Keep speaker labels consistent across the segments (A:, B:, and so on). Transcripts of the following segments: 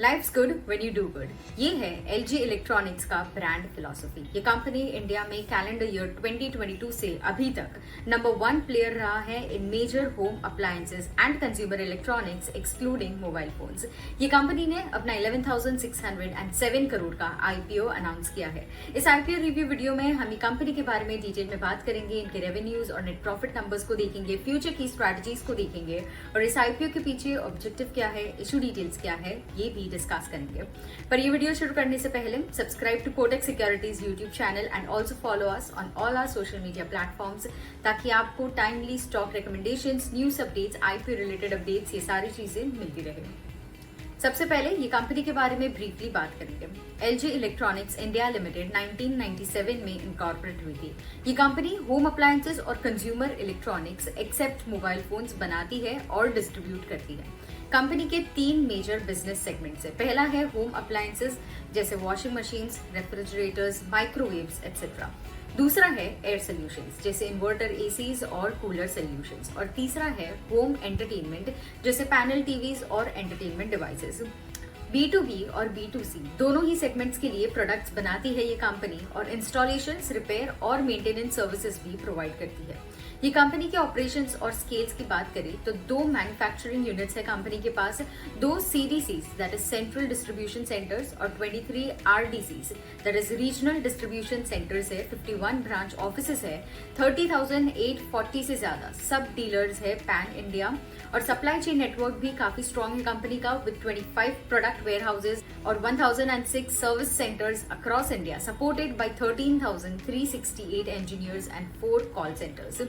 A: Lives good when you do good. ये है LG electronics का ब्रांड फिलॉसफी। ये कंपनी इंडिया में कैलेंडर ईयर 2022 से अभी तक नंबर 1 प्लेयर रहा है in major home appliances and consumer electronics excluding mobile phones. ये कंपनी ने अपना 11,607 करोड़ का आईपीओ अनाउंस किया है। इस आईपीओ रिव्यू वीडियो में हम ये कंपनी के बारे में डिटेल में बात करेंगे, इनके रेवेन्यूज और नेट प्रॉफिट नंबर्स को देखेंगे, फ्यूचर की स्ट्रैटेजीज को देखेंगे और इस आईपीओ के पीछे ऑब्जेक्टिव क्या है, इशू डिटेल्स क्या है, ये भी डिस्कस करेंगे। पर ये वीडियो शुरू करने से पहले subscribe to Kotak securities YouTube channel and also follow us on all our social media platforms, ताकि आपको timely stock recommendations, news updates, IPO related updates, ये सारी चीजें मिलती रहे। सबसे पहले ये कंपनी के बारे में ब्रीफली बात करेंगे। एलजी इलेक्ट्रॉनिक्स इंडिया लिमिटेड 1997 में इनकॉर्पोरेट हुई थी। ये कंपनी होम अप्लायंसेस और consumer electronics except mobile phones बनाती है और डिस्ट्रीब्यूट करती है। कंपनी के 3 मेजर बिजनेस सेगमेंट्स है। पहला है होम अप्लायंसेस जैसे washing machines, refrigerators, microwaves etcetera. दूसरा है एयर सोल्यूशंस जैसे इन्वर्टर, एसीज और कूलर सोल्यूशंस। और तीसरा है होम एंटरटेनमेंट जैसे पैनल, टीवीज और एंटरटेनमेंट डिवाइसेस। B2B और B2C दोनों ही सेगमेंट्स के लिए प्रोडक्ट्स बनाती है ये कंपनी और इंस्टॉलेशन, रिपेयर और मेंटेनेंस सर्विसेज भी प्रोवाइड करती है। ये कंपनी के ऑपरेशंस और स्केल्स की बात करें तो 2 मैन्युफैक्चरिंग यूनिट्स है कंपनी के पास, 2 CDCs that is central distribution centres और 23 RDCs that is regional distribution centres है, 51 ब्रांच ऑफिसेस है, 30,840 से ज्यादा सब डीलर्स है पैन इंडिया और सप्लाई चेन नेटवर्क भी काफी स्ट्रॉन्ग है कंपनी का विद 25 प्रोडक्ट वेयरहाउसेस और 1006 service centres across India supported by 13,368 engineers and 4 call centres.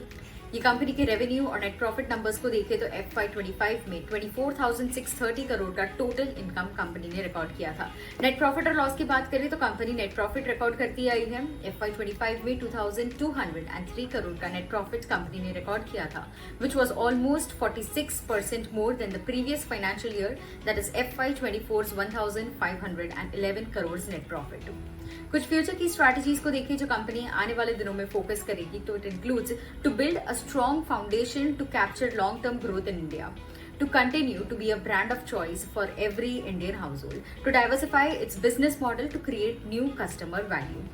A: ये कंपनी के रेवेन्यू और नेट प्रॉफिट नंबर्स को देखें तो FY25 में 24,630 करोड़ का टोटल इनकम कंपनी ने रिकॉर्ड किया था। नेट प्रॉफिट और लॉस की बात करें तो कंपनी नेट प्रॉफिट रिकॉर्ड करती आई है। FY25 में 2,203 करोड़ का नेट प्रॉफिट कंपनी ने रिकॉर्ड किया था, which was almost 46% more than the previous financial year that is FY24's 1,511 crore net profit. कुछ फ्यूचर की स्ट्रैटेजीज को देखिए जो कंपनी आने वाले दिनों में फोकस करेगी, तो it includes to build a strong foundation to capture long term growth in India, to continue to be a brand of choice for every Indian household, to diversify its business model to create new customer value.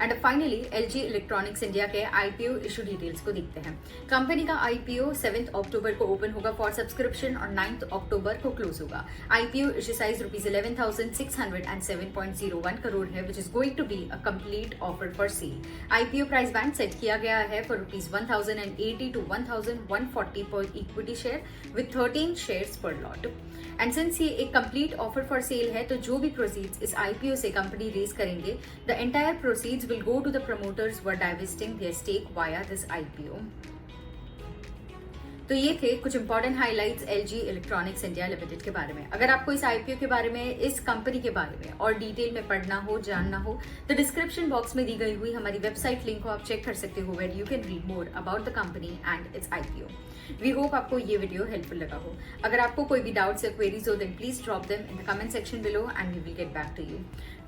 A: And finally LG electronics India के IPO issue details को देखते हैं। Company का IPO 7 अक्टूबर को open होगा for subscription और 9 अक्टूबर को close होगा। आईपीओ इशू साइज ₹11,607.01 करोड़ है, which is going to be a complete offer for sale. IPO price band set किया गया है for ₹1,080 to 1,140 per equity share with 13 shares per lot. And since ये एक complete offer for cell है, तो जो भी प्रोसीड्स इस आईपीओ से कंपनी रेज करेंगे, the entire proceeds will go to the promoters who are divesting their stake via this IPO. तो ये थे कुछ important highlights LG electronics India limited के बारे में। अगर आपको इस आईपीओ के बारे में, इस कंपनी के बारे में और डिटेल में पढ़ना हो, जानना हो, तो डिस्क्रिप्शन बॉक्स में दी गई हुई हमारी वेबसाइट लिंक को आप चेक कर सकते हो, where you can read more about the company and its IPO. We hope आपको ये वीडियो हेल्पफुल लगा हो। अगर आपको कोई भी डाउट्स या क्वेरीज हो, then please drop them in the comment section below and we will get back to you.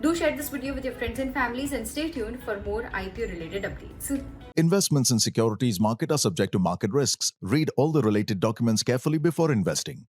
A: Do share this video with your friends and families and stay tuned for more IPO related updates.
B: Investments in securities market are subject to market risks. Read all the related documents carefully before investing.